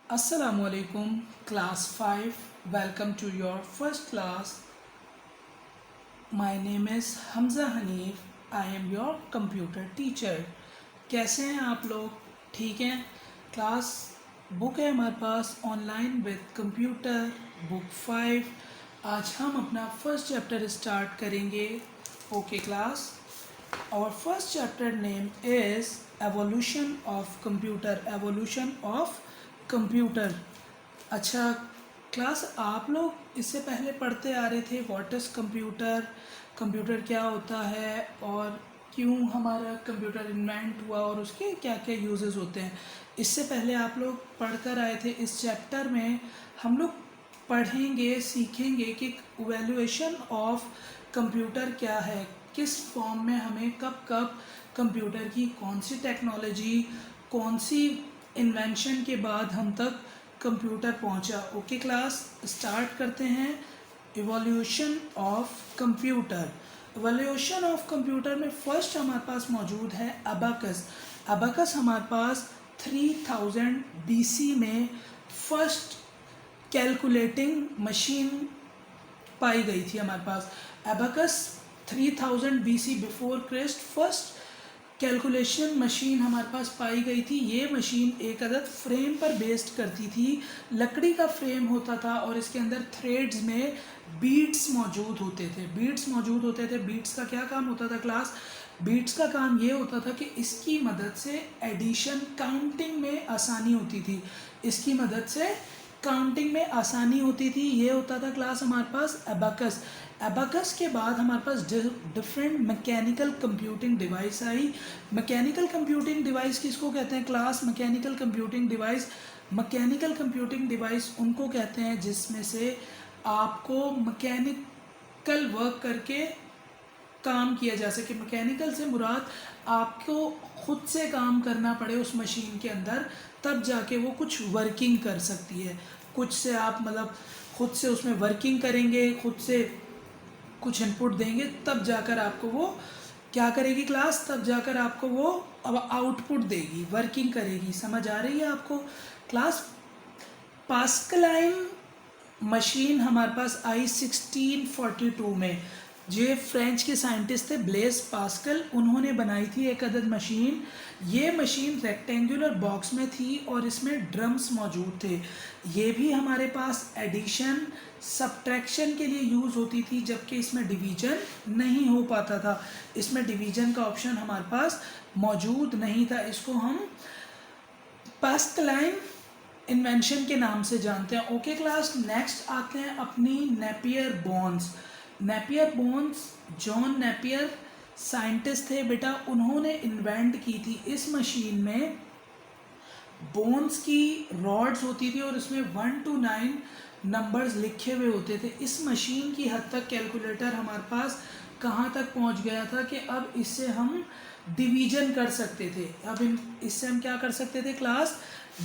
Assalamualaikum class 5, welcome to your first class. My name is Hamza Hanif. I am your computer teacher. कैसे हैं आप लोग? ठीक हैं? क्लास बुक है हमारे पास ऑनलाइन विद कंप्यूटर बुक 5. आज हम अपना फर्स्ट चैप्टर स्टार्ट करेंगे. Okay class, our first chapter name is evolution of computer. अच्छा क्लास, आप लोग इससे पहले पढ़ते आ रहे थे व्हाट इज़ कंप्यूटर क्या होता है और क्यों हमारा कंप्यूटर इन्वेंट हुआ और उसके क्या क्या यूजेस होते हैं. इससे पहले आप लोग पढ़कर आए थे. इस चैप्टर में हम लोग पढ़ेंगे, सीखेंगे कि इवैल्यूएशन ऑफ कंप्यूटर क्या है, किस फॉर्म में हमें कब कब कंप्यूटर की कौन सी टेक्नोलॉजी, कौन सी इन्वेंशन के बाद हम तक कंप्यूटर पहुंचा. ओके क्लास, स्टार्ट करते हैं. इवोल्यूशन ऑफ कंप्यूटर में फर्स्ट हमारे पास मौजूद है अबाकस हमारे पास 3000 BC में फर्स्ट कैलकुलेटिंग मशीन पाई गई थी. हमारे पास abacus 3000 BC before Christ first calculation machine हमारे पास पाई गई थी. ये मशीन एक अदद फ्रेम पर बेस्ड करती थी. लकड़ी का फ्रेम होता था और इसके अंदर थ्रेड्स में बीट्स मौजूद होते थे. बीट्स का क्या काम होता था क्लास? बीट्स का काम ये होता था कि इसकी मदद से एडिशन, काउंटिंग में आसानी होती थी. ये होता था क्लास हमारे पास अबाकस के बाद हमारे पास डिफरेंट मैकेनिकल कंप्यूटिंग डिवाइस आई. मैकेनिकल कंप्यूटिंग डिवाइस किसको कहते हैं क्लास? मैकेनिकल कंप्यूटिंग डिवाइस उनको कहते हैं जिसमें से आपको मैकेनिकल वर्क करके काम किया जा सके. मैकेनिकल से मुराद आपको खुद से काम करना पड़े उस मशीन के अंदर, तब जाके वो कुछ वर्किंग कर सकती है. कुछ से आप खुद से उसमें वर्किंग करेंगे, खुद से कुछ इनपुट देंगे, तब जाकर आपको वो क्या करेगी क्लास? तब जाकर आपको वो अब आउटपुट देगी, वर्किंग करेगी. समझ आ रही है आपको क्लास? पास्कलाइन मशीन हमारे पास आई 1642 में. ये फ्रेंच के साइंटिस्ट थे ब्लेस पास्कल, उन्होंने बनाई थी एक अदद मशीन. ये मशीन रेक्टेंगुलर बॉक्स में थी और इसमें ड्रम्स मौजूद थे. ये भी हमारे पास एडिशन, सब्ट्रैक्शन के लिए यूज़ होती थी, जबकि इसमें डिवीजन नहीं हो पाता था. इसमें डिवीजन का ऑप्शन हमारे पास मौजूद नहीं था. इसको हम पास्कलाइन इन्वेंशन के नाम से जानते हैं. ओके क्लास, नेक्स्ट आते हैं अपनी Napier bones. John Napier scientist थे बेटा, उन्होंने इन्वेंट की थी. इस मशीन में बोन्स की रॉड्स होती थी और इसमें 1 to 9 नंबर्स लिखे हुए होते थे. इस मशीन की हद तक कैलकुलेटर हमारे पास कहाँ तक पहुँच गया था कि अब इससे हम डिवीजन कर सकते थे. इससे हम क्या कर सकते थे क्लास?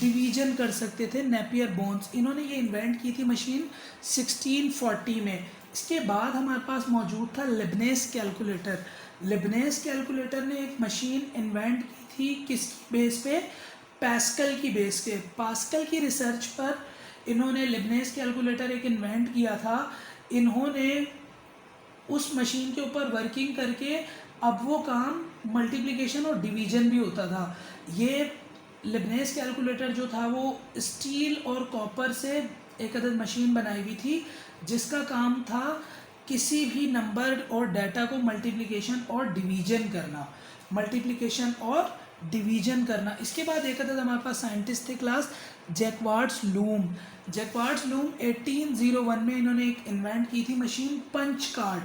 डिवीजन कर सकते थे. नेपियर बोन्स, इन्होंने ये इन्वेंट की थी मशीन 1640 में. इसके बाद हमारे पास मौजूद था लिबनेस कैलकुलेटर ने एक मशीन इन्वेंट की थी. किसकी बेस पे? पास्कल की रिसर्च पर इन्होंने लिबनेस कैलकुलेटर एक इन्वेंट किया था. इन्होंने उस मशीन के ऊपर वर्किंग करके अब वो काम मल्टीप्लिकेशन और डिवीजन भी होता था. ये लिबनेस कैलकुलेटर जो था वो स्टील और कॉपर से एक अदद मशीन बनाई हुई थी, जिसका काम था किसी भी नंबर और डाटा को मल्टीप्लिकेशन और डिवीजन करना. इसके बाद एक अदद हमारे पास साइंटिस्ट थे क्लास, जैकवार्ड्स लूम. 1801 में इन्होंने एक इन्वेंट की थी मशीन पंच कार्ड.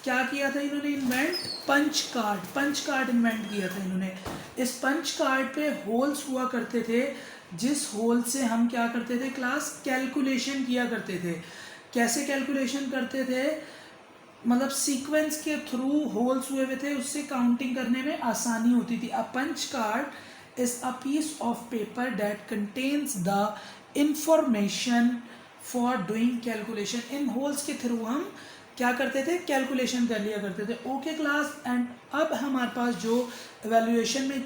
क्या किया था इन्होंने इन्वेंट? पंच कार्ड इन्वेंट किया था इन्होंने. इस पंच कार्ड पे होल्स हुआ करते थे, जिस होल से हम क्या करते थे क्लास? कैलकुलेशन किया करते थे. कैसे कैलकुलेशन करते थे? सीक्वेंस के थ्रू होल्स हुए थे, उससे काउंटिंग करने में आसानी होती थी. A punch card is a piece of paper that contains the information for doing calculation. इन होल्स के थ्रू हम क्या करते थे? कैलकुलेशन कर लिया करते थे. ओके क्लास, एंड अब हमारे पास जो एवेल्यूएशन में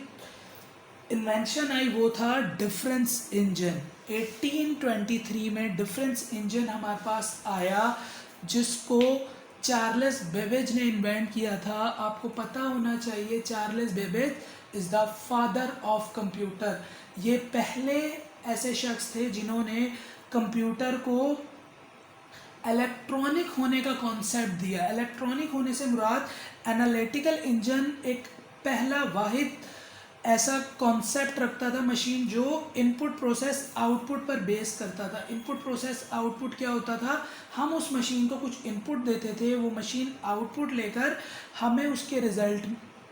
इन्वेंशन आई वो था डिफरेंस इंजन. 1823 में डिफरेंस इंजन हमारे पास आया, जिसको चार्ल्स बेबेज ने इन्वेंट किया था। आपको पता होना चाहिए Charles Babbage is the father of computer. ये पहले ऐसे शख्स थे जिन्होंने कंप्यूटर को इलेक्ट्रॉनिक होने का कॉन्सेप्ट दिया। इलेक्ट्रॉनिक होने से मुराद एनालिटिकल इंजन एक पहला वाहिद ऐसा कॉन्सेप्ट रखता था मशीन जो इनपुट प्रोसेस आउटपुट पर बेस करता था। इनपुट प्रोसेस आउटपुट क्या होता था, हम उस मशीन को कुछ इनपुट देते थे, वो मशीन आउटपुट लेकर हमें उसके रिज़ल्ट,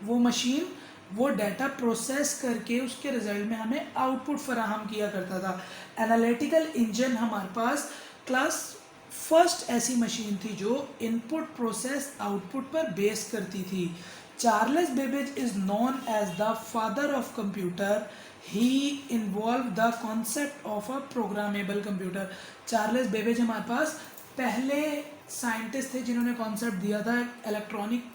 वो मशीन वो डाटा प्रोसेस करके उसके रिज़ल्ट में हमें आउटपुट फराहम किया करता था। एनालिटिकल इंजन हमारे पास क्लास फर्स्ट ऐसी मशीन थी जो इनपुट प्रोसेस आउटपुट पर बेस करती थी। Charles Babbage is known as the father of computer. He involve the concept of a programmable computer. Charles Babbage हमारे पास पहले साइंटिस्ट थे जिन्होंने कॉन्सेप्ट दिया था इलेक्ट्रॉनिक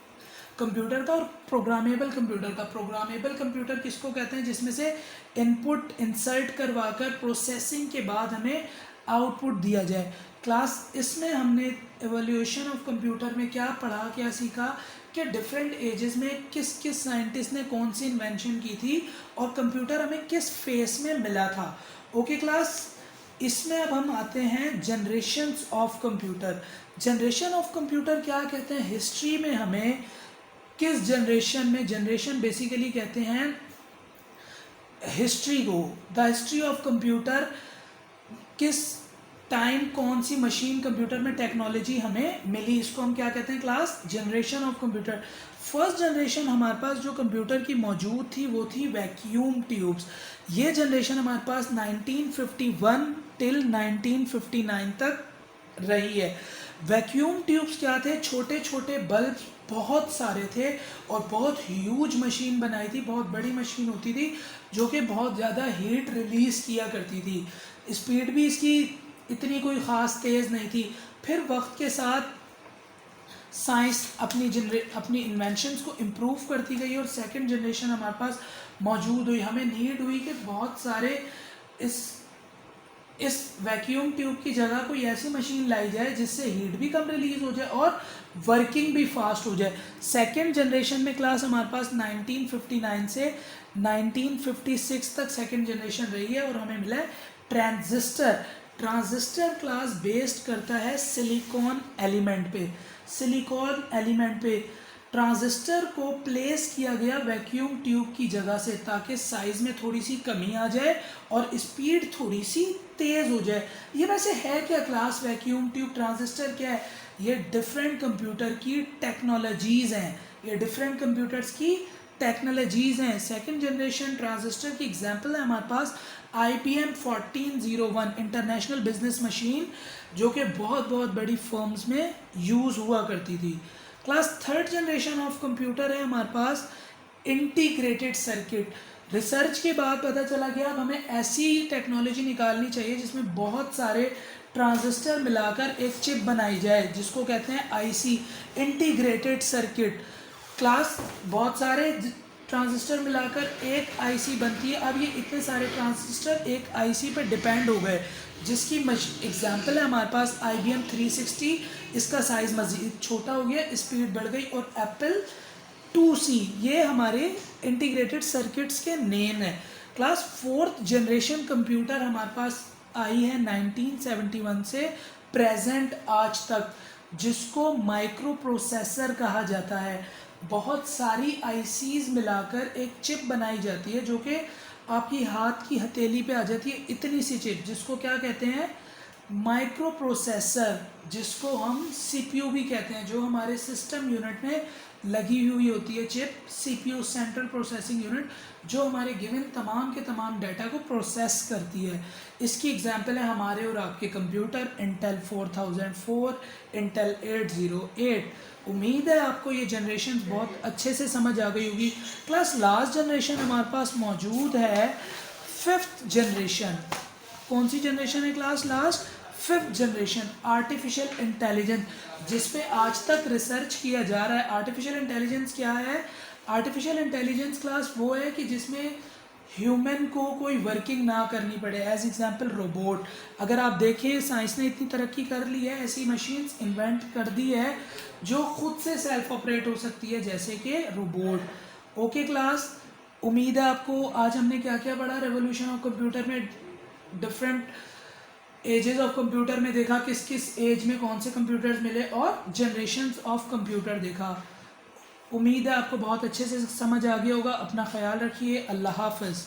कंप्यूटर का और प्रोग्रामेबल कंप्यूटर का। प्रोग्रामेबल कंप्यूटर किसको कहते हैं, जिसमें से इनपुट इंसर्ट करवाकर प्रोसेसिंग के बाद हमें आउटपुट दिया जाए। क्लास इसमें हमने एवोल्यूशन ऑफ कंप्यूटर में क्या पढ़ा, क्या सीखा कि डिफरेंट एजेस में किस किस साइंटिस्ट ने कौन सी इन्वेंशन की थी और कंप्यूटर हमें किस फेस में मिला था। ओके क्लास, इसमें अब हम आते हैं generations of computer. Generation of computer क्या कहते हैं, हिस्ट्री में हमें किस जनरेशन में, जनरेशन बेसिकली कहते हैं हिस्ट्री को, द हिस्ट्री ऑफ कंप्यूटर, किस टाइम कौन सी मशीन कंप्यूटर में टेक्नोलॉजी हमें मिली, इसको हम क्या कहते हैं class, generation of computer. First generation हमारे पास जो कंप्यूटर की मौजूद थी वो थी वैक्यूम ट्यूब्स। ये जनरेशन हमारे पास 1951 टिल 1959 तक रही है। वैक्यूम ट्यूब्स क्या थे, छोटे छोटे बल्ब बहुत सारे थे और बहुत ह्यूज मशीन बनाई थी, बहुत बड़ी मशीन होती थी जो कि बहुत ज़्यादा हीट रिलीज़ किया करती थी। स्पीड भी इसकी इतनी कोई ख़ास तेज़ नहीं थी। फिर वक्त के साथ साइंस अपनी इन्वेंशंस को इम्प्रूव करती गई और सेकंड जनरेशन हमारे पास मौजूद हुई। हमें नीड हुई कि बहुत सारे इस वैक्यूम ट्यूब की जगह कोई ऐसी मशीन लाई जाए जिससे हीट भी कम रिलीज़ हो जाए और वर्किंग भी फास्ट हो जाए। सेकंड जनरेशन में क्लास हमारे पास 1959 से 1956 तक सेकंड जनरेशन रही है और हमें मिला है ट्रांजिस्टर। ट्रांजिस्टर क्लास बेस्ड करता है सिलिकॉन एलिमेंट पे। सिलिकॉन एलिमेंट पे ट्रांजिस्टर को प्लेस किया गया वैक्यूम ट्यूब की जगह से ताकि साइज़ में थोड़ी सी कमी आ जाए और स्पीड थोड़ी सी तेज़ हो जाए। ये वैसे है क्या क्लास, वैक्यूम ट्यूब ट्रांजिस्टर क्या है, ये डिफरेंट कंप्यूटर की टेक्नोलॉजीज़ हैं, ये डिफरेंट कंप्यूटर्स की टेक्नोलॉजीज़ हैं। सेकंड जनरेशन ट्रांजिस्टर की एग्जांपल है हमारे पास IBM 1401 इंटरनेशनल बिजनेस मशीन, जो कि बहुत बहुत बड़ी फर्म्स में यूज़ हुआ करती थी। Class third generation of computer है हमारे पास इंटीग्रेटेड सर्किट। रिसर्च के बाद पता चला कि अब हमें ऐसी टेक्नोलॉजी निकालनी चाहिए जिसमें बहुत सारे ट्रांजिस्टर मिलाकर एक चिप बनाई जाए जिसको कहते हैं IC, इंटीग्रेटेड सर्किट। क्लास बहुत सारे ट्रांजिस्टर मिलाकर एक IC बनती है। अब ये इतने सारे ट्रांजिस्टर एक IC पर डिपेंड हो गए, जिसकी एग्जांपल है हमारे पास IBM 360। इसका साइज़ मज़ीद छोटा हो गया, स्पीड बढ़ गई, और एप्पल 2C, ये हमारे इंटीग्रेटेड सर्किट्स के नेम है। क्लास फोर्थ जनरेशन कंप्यूटर हमारे पास आई है 1971 से प्रेजेंट आज तक, जिसको माइक्रो प्रोसेसर कहा जाता है। बहुत सारी ICs मिलाकर एक चिप बनाई जाती है जो कि आपकी हाथ की हथेली पे आ जाती है, इतनी सी चिप, जिसको क्या कहते हैं, माइक्रो प्रोसेसर, जिसको हम CPU भी कहते हैं, जो हमारे सिस्टम यूनिट में लगी हुई होती है chip, CPU central processing unit, जो हमारे गिवन तमाम के तमाम डाटा को प्रोसेस करती है। इसकी एग्जांपल है हमारे और आपके कंप्यूटर इंटेल 4004, इंटेल 808। उम्मीद है आपको ये जनरेशन बहुत अच्छे से समझ आ गई होगी। क्लास लास्ट जनरेशन हमारे पास मौजूद है फिफ्थ जनरेशन। कौन सी जनरेशन है class last? Fifth generation, artificial intelligence, जिस पे आज तक रिसर्च किया जा रहा है। आर्टिफिशियल इंटेलिजेंस क्या है? आर्टिफिशियल इंटेलिजेंस क्लास वो है कि जिसमें ह्यूमन को कोई वर्किंग ना करनी पड़े, एज एग्जांपल रोबोट। अगर आप देखें साइंस ने इतनी तरक्की कर ली है, ऐसी मशीन्स इन्वेंट कर दी है जो खुद से सेल्फ ऑपरेट हो सकती है, जैसे कि रोबोट। ओके क्लास, उम्मीद है आपको आज हमने क्या क्या पढ़ा रेवोल्यूशन ऑफ कंप्यूटर में, डिफरेंट एजेस ऑफ कंप्यूटर में देखा, किस किस एज में कौन से कंप्यूटर्स मिले, और जनरेशन्स ऑफ कंप्यूटर देखा। उम्मीद है आपको बहुत अच्छे से समझ आ गया होगा। अपना ख्याल रखिए। अल्लाह हाफ़िज़।